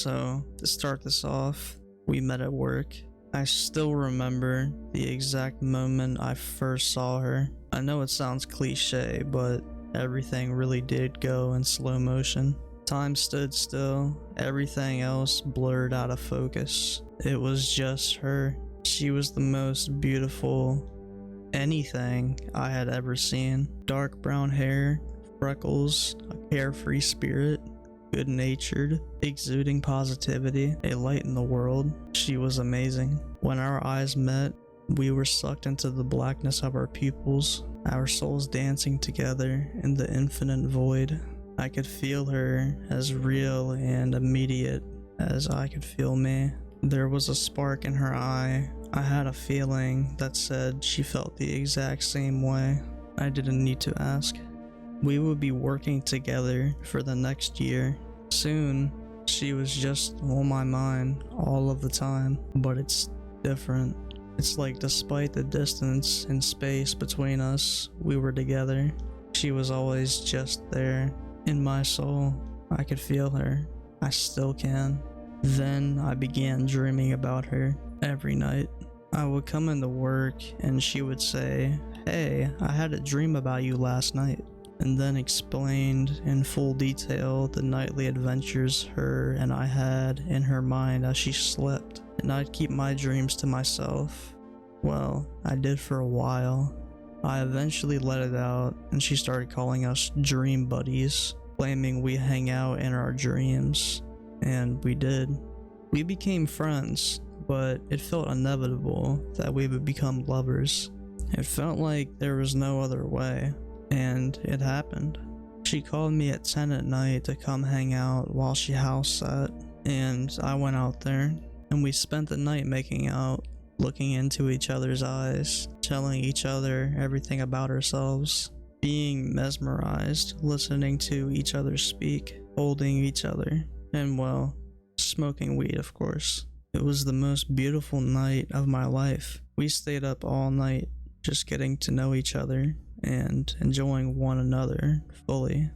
So, to start this off, we met at work. I still remember the exact moment I first saw her. I know it sounds cliche, but everything really did go in slow motion. Time stood still, everything else blurred out of focus. It was just her. She was the most beautiful anything I had ever seen. Dark brown hair, freckles, a carefree spirit, good natured, exuding positivity, a light in the world. She was amazing. When our eyes met, we were sucked into the blackness of our pupils, our souls dancing together in the infinite void. I could feel her as real and immediate as I could feel me. There was a spark in her eye. I had a feeling that said she felt the exact same way. I didn't need to ask. We would be working together for the next year. Soon, she was just on my mind all of the time, but it's different. It's like despite the distance and space between us, we were together. She was always just there. In my soul, I could feel her. I still can. Then I began dreaming about her every night. I would come into work and she would say, "Hey, I had a dream about you last night," and then explained in full detail the nightly adventures her and I had in her mind as she slept, and I'd keep my dreams to myself. Well, I did for a while. I eventually let it out, and she started calling us dream buddies, claiming we hang out in our dreams, and we did. We became friends, but it felt inevitable that we would become lovers. It felt like there was no other way. And it happened. She called me at 10 at night to come hang out while she house sat, and I went out there, and we spent the night making out, looking into each other's eyes, telling each other everything about ourselves, being mesmerized, listening to each other speak, holding each other, and well, smoking weed, of course. It was the most beautiful night of my life. We stayed up all night, just getting to know each other and enjoying one another fully.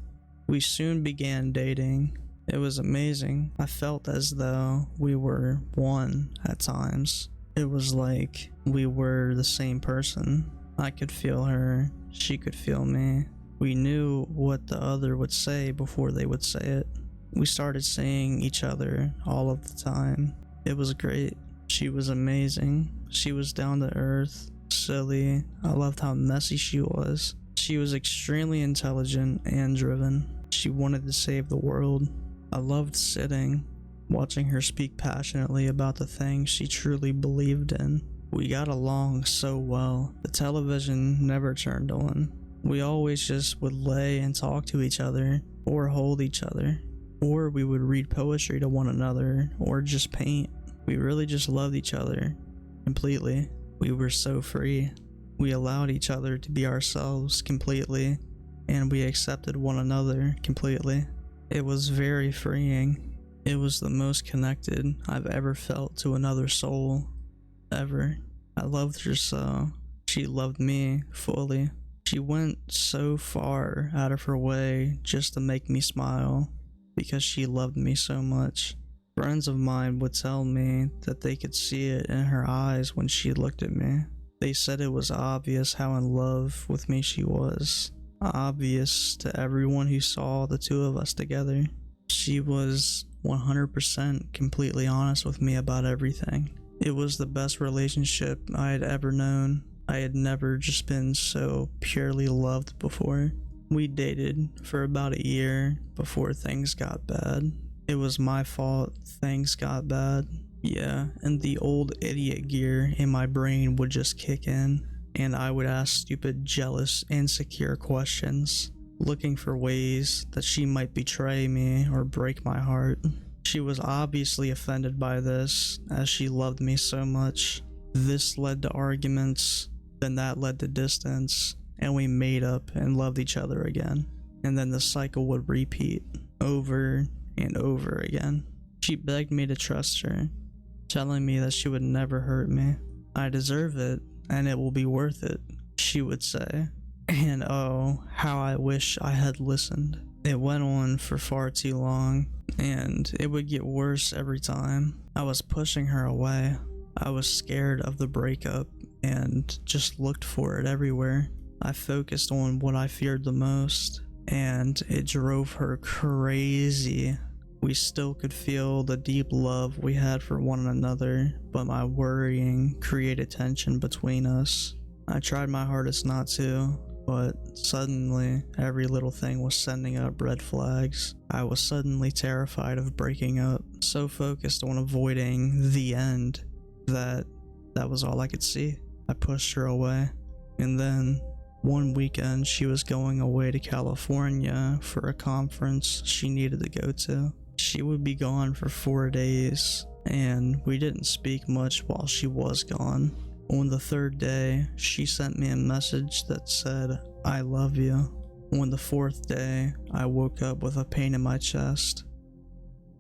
We soon began dating. It was amazing. I felt as though we were one at times. It was like we were the same person. I could feel her, she could feel me. We knew what the other would say before they would say it. We started seeing each other all of the time. It was great. She was amazing. She was down to earth, silly. I loved how messy she was. She was extremely intelligent and driven. She wanted to save the world. I loved sitting, watching her speak passionately about the things she truly believed in. We got along so well. The television never turned on. We always just would lay and talk to each other, or hold each other, or we would read poetry to one another, or just paint. We really just loved each other completely. We were so free. We allowed each other to be ourselves completely, and we accepted one another completely. It was very freeing. It was the most connected I've ever felt to another soul, ever. I loved her so. She loved me fully. She went so far out of her way just to make me smile, because she loved me so much. Friends of mine would tell me that they could see it in her eyes when she looked at me. They said it was obvious how in love with me she was. Obvious to everyone who saw the two of us together. She was 100% completely honest with me about everything. It was the best relationship I had ever known. I had never just been so purely loved before. We dated for about a year before things got bad. It was my fault things got bad. Yeah, and the old idiot gear in my brain would just kick in, and I would ask stupid, jealous, insecure questions. looking for ways that she might betray me or break my heart. She was obviously offended by this, as she loved me so much. This led to arguments, then that led to distance, and we made up and loved each other again. And then the cycle would repeat over and over again. She begged me to trust her, telling me that she would never hurt me. I deserve it, and it will be worth it, she would say. And oh, how I wish I had listened. It went on for far too long, and it would get worse every time. I was pushing her away. I was scared of the breakup and just looked for it everywhere. I focused on what I feared the most, and it drove her crazy. We still could feel the deep love we had for one another, but my worrying created tension between us. I tried my hardest not to, but suddenly every little thing was sending up red flags. I was suddenly terrified of breaking up, so focused on avoiding the end that was all I could see. I pushed her away, and then one weekend she was going away to California for a conference she needed to go to. She would be gone for 4 days, and we didn't speak much while she was gone. On the third day, she sent me a message that said, "I love you." On the fourth day, I woke up with a pain in my chest.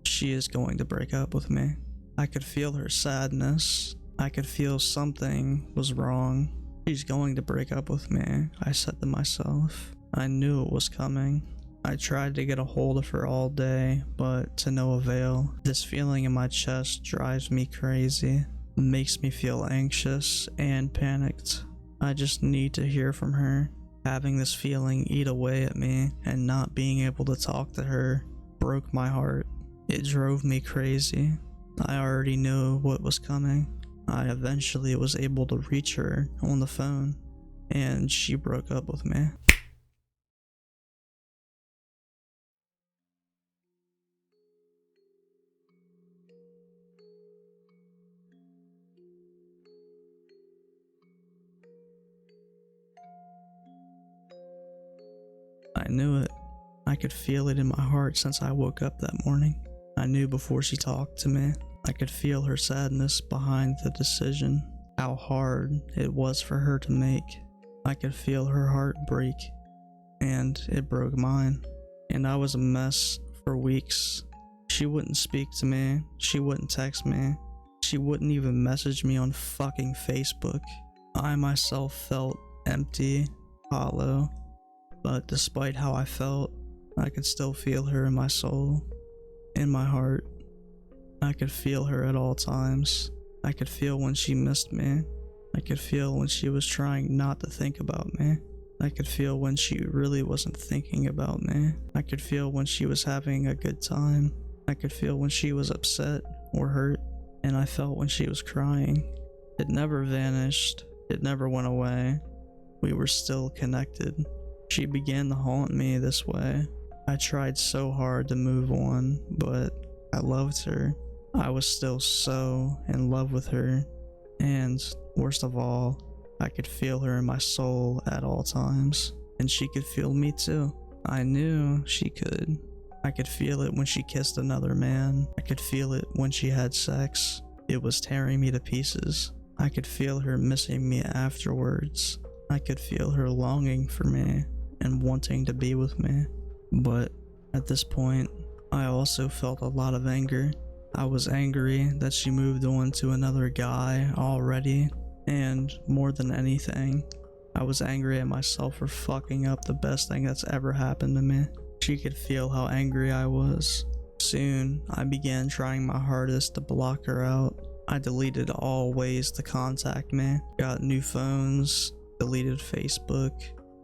She is going to break up with me. I could feel her sadness. I could feel something was wrong. She's going to break up with me, I said to myself. I knew it was coming. I tried to get a hold of her all day, but to no avail. This feeling in my chest drives me crazy. Makes me feel anxious and panicked. I just need to hear from her. Having this feeling eat away at me and not being able to talk to her broke my heart. It drove me crazy. I already knew what was coming. I eventually was able to reach her on the phone, and she broke up with me. I knew it. I could feel it in my heart since I woke up that morning. I knew before she talked to me. I could feel her sadness behind the decision, how hard it was for her to make. I could feel her heart break, and it broke mine. And I was a mess for weeks. She wouldn't speak to me. She wouldn't text me. She wouldn't even message me on fucking Facebook. I myself felt empty, hollow. But despite how I felt, I could still feel her in my soul, in my heart. I could feel her at all times. I could feel when she missed me. I could feel when she was trying not to think about me. I could feel when she really wasn't thinking about me. I could feel when she was having a good time. I could feel when she was upset or hurt. And I felt when she was crying. It never vanished. It never went away. We were still connected. She began to haunt me this way. I tried so hard to move on, but I loved her. I was still so in love with her. And worst of all, I could feel her in my soul at all times. And she could feel me too. I knew she could. I could feel it when she kissed another man. I could feel it when she had sex. It was tearing me to pieces. I could feel her missing me afterwards. I could feel her longing for me and wanting to be with me. But at this point, I also felt a lot of anger. I was angry that she moved on to another guy already, and more than anything, I was angry at myself for fucking up the best thing that's ever happened to me. She could feel how angry I was. Soon, I began trying my hardest to block her out. I deleted all ways to contact me, got new phones, deleted Facebook,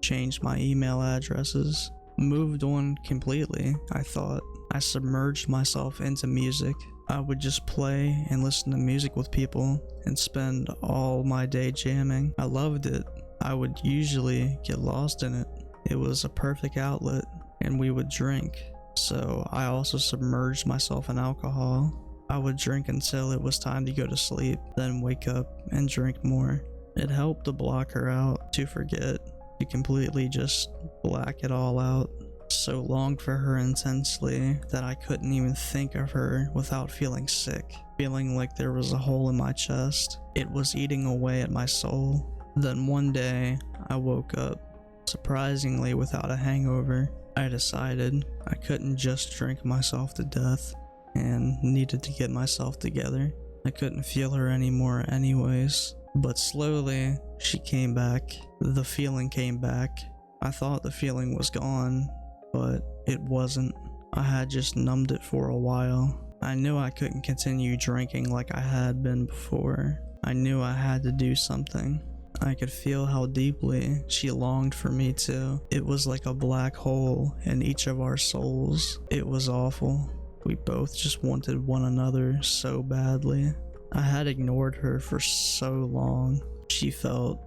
changed my email addresses, moved on completely, I thought. I submerged myself into music. I would just play and listen to music with people and spend all my day jamming. I loved it. I would usually get lost in it. It was a perfect outlet, and we would drink. So I also submerged myself in alcohol. I would drink until it was time to go to sleep, then wake up and drink more. It helped to block her out, to forget. to completely just black it all out. So longed for her intensely that I couldn't even think of her without feeling sick, feeling like there was a hole in my chest. It was eating away at my soul. Then one day, I woke up, surprisingly without a hangover. I decided I couldn't just drink myself to death and needed to get myself together. I couldn't feel her anymore anyways. But slowly, she came back. The feeling came back. I thought the feeling was gone, but it wasn't. I had just numbed it for a while. I knew I couldn't continue drinking like I had been before. I knew I had to do something. I could feel how deeply she longed for me too. It was like a black hole in each of our souls. It was awful. We both just wanted one another so badly. I had ignored her for so long. She felt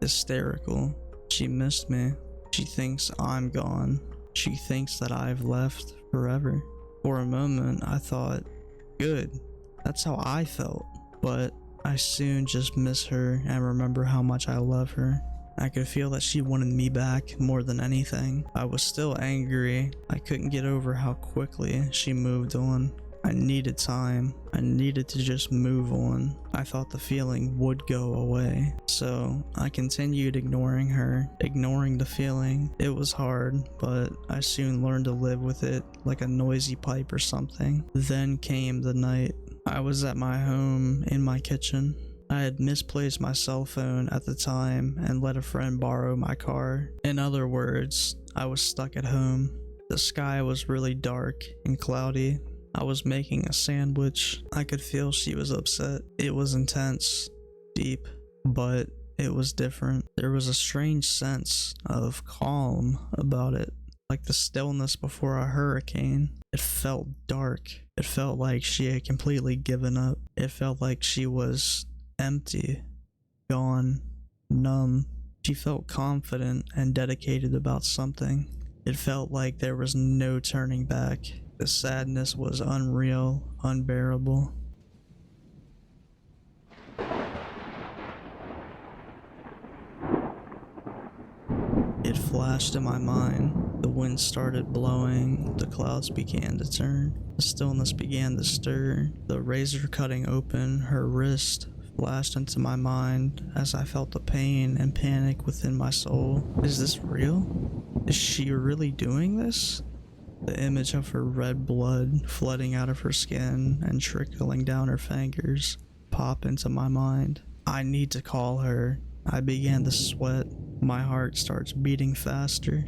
hysterical. She missed me. She thinks I'm gone. She thinks that I've left forever. For a moment, I thought, good, that's how I felt. But I soon just miss her and remember how much I love her. I could feel that she wanted me back more than anything. I was still angry. I couldn't get over how quickly she moved on. I needed time. I needed to just move on. I thought the feeling would go away. So I continued ignoring her, ignoring the feeling. It was hard, but I soon learned to live with it like a noisy pipe or something. Then came the night. I was at my home in my kitchen. I had misplaced my cell phone at the time and let a friend borrow my car. In other words, I was stuck at home. The sky was really dark and cloudy. I was making a sandwich. I could feel she was upset. It was intense, deep, but it was different. There was a strange sense of calm about it, like the stillness before a hurricane. It felt dark. It felt like she had completely given up. It felt like she was empty, gone, numb. She felt confident and dedicated about something. It felt like there was no turning back. The sadness was unreal, unbearable. It flashed in my mind. The wind started blowing, the clouds began to turn, the stillness began to stir. The razor cutting open her wrist flashed into my mind as I felt the pain and panic within my soul. Is this real? Is she really doing this? The image of her red blood flooding out of her skin and trickling down her fingers pop into my mind. I need to call her. I began to sweat. My heart starts beating faster.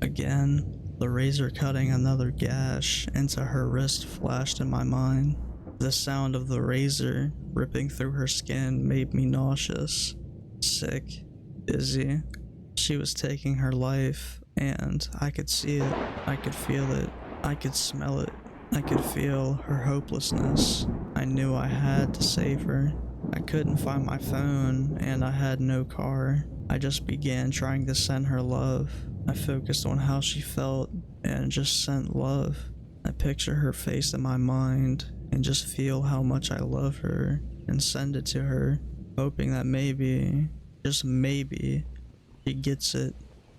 Again, the razor cutting another gash into her wrist flashed in my mind. The sound of the razor ripping through her skin made me nauseous, sick, dizzy. She was taking her life, and I could see it, I could feel it, I could smell it, I could feel her hopelessness. I knew I had to save her. I couldn't find my phone, and I had no car. I just began trying to send her love. I focused on how she felt and just sent love. I picture her face in my mind and just feel how much I love her and send it to her, hoping that maybe, just maybe, she gets it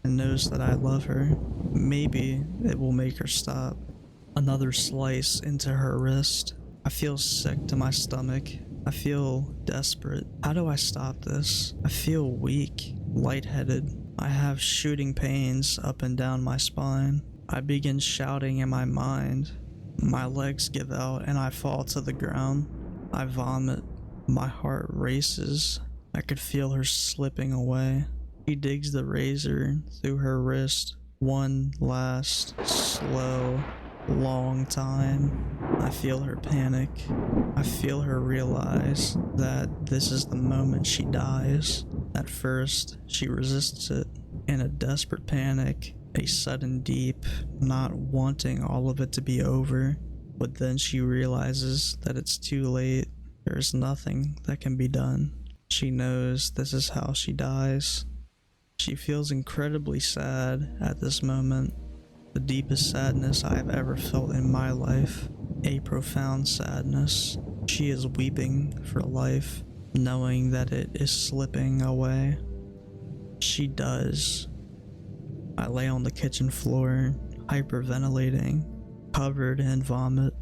and knows that I love her. Maybe it will make her stop. Another slice into her wrist. I feel sick to my stomach. I feel desperate. How do I stop this? I feel weak, lightheaded. I have shooting pains up and down my spine. I begin shouting in my mind. My legs give out and I fall to the ground. I vomit. My heart races. I could feel her slipping away. She digs the razor through her wrist. One last, slow, long time. I feel her panic. I feel her realize that this is the moment she dies. At first, she resists it. In a desperate panic, a sudden deep, not wanting all of it to be over. But then she realizes that it's too late. There's nothing that can be done. She knows this is how she dies. She feels incredibly sad at this moment. The deepest sadness I have ever felt in my life. A profound sadness. She is weeping for life, knowing that it is slipping away. She does. I lay on the kitchen floor, hyperventilating, covered in vomit,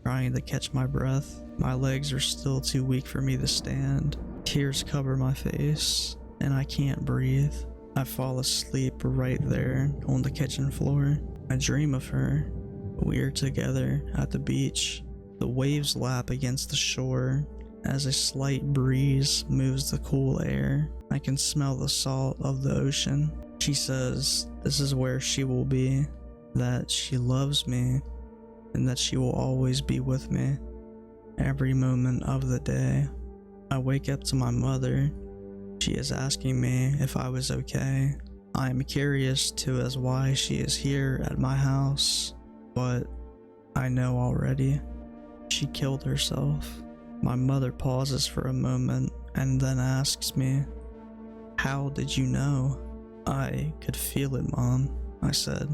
trying to catch my breath. My legs are still too weak for me to stand. Tears cover my face, and I can't breathe. I fall asleep right there on the kitchen floor. I dream of her. We are together at the beach. The waves lap against the shore. As a slight breeze moves the cool air, I can smell the salt of the ocean. She says this is where she will be, that she loves me, and that she will always be with me every moment of the day. I wake up to my mother. She is asking me if I was okay. I am curious too as why she is here at my house, but I know already. She killed herself. My mother pauses for a moment and then asks me, "How did you know?" "I could feel it, Mom," I said.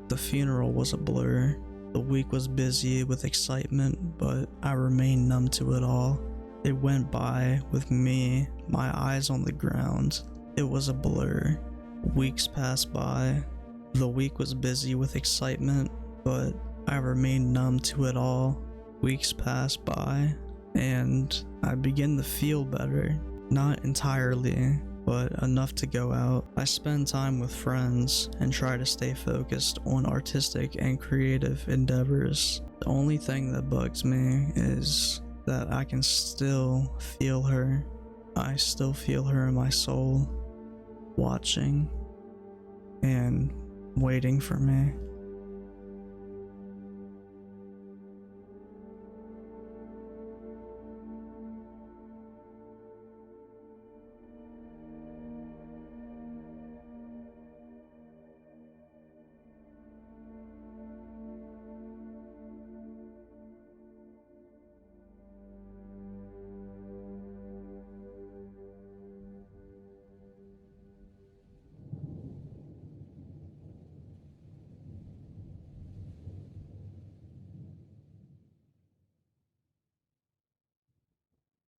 The funeral was a blur. The week was busy with excitement, but I remained numb to it all. It went by with me, my eyes on the ground. It was a blur. Weeks passed by. The week was busy with excitement, but I remained numb to it all. Weeks passed by, and I began to feel better. Not entirely, but enough to go out. I spend time with friends and try to stay focused on artistic and creative endeavors. The only thing that bugs me is that I can still feel her. I still feel her in my soul, watching and waiting for me.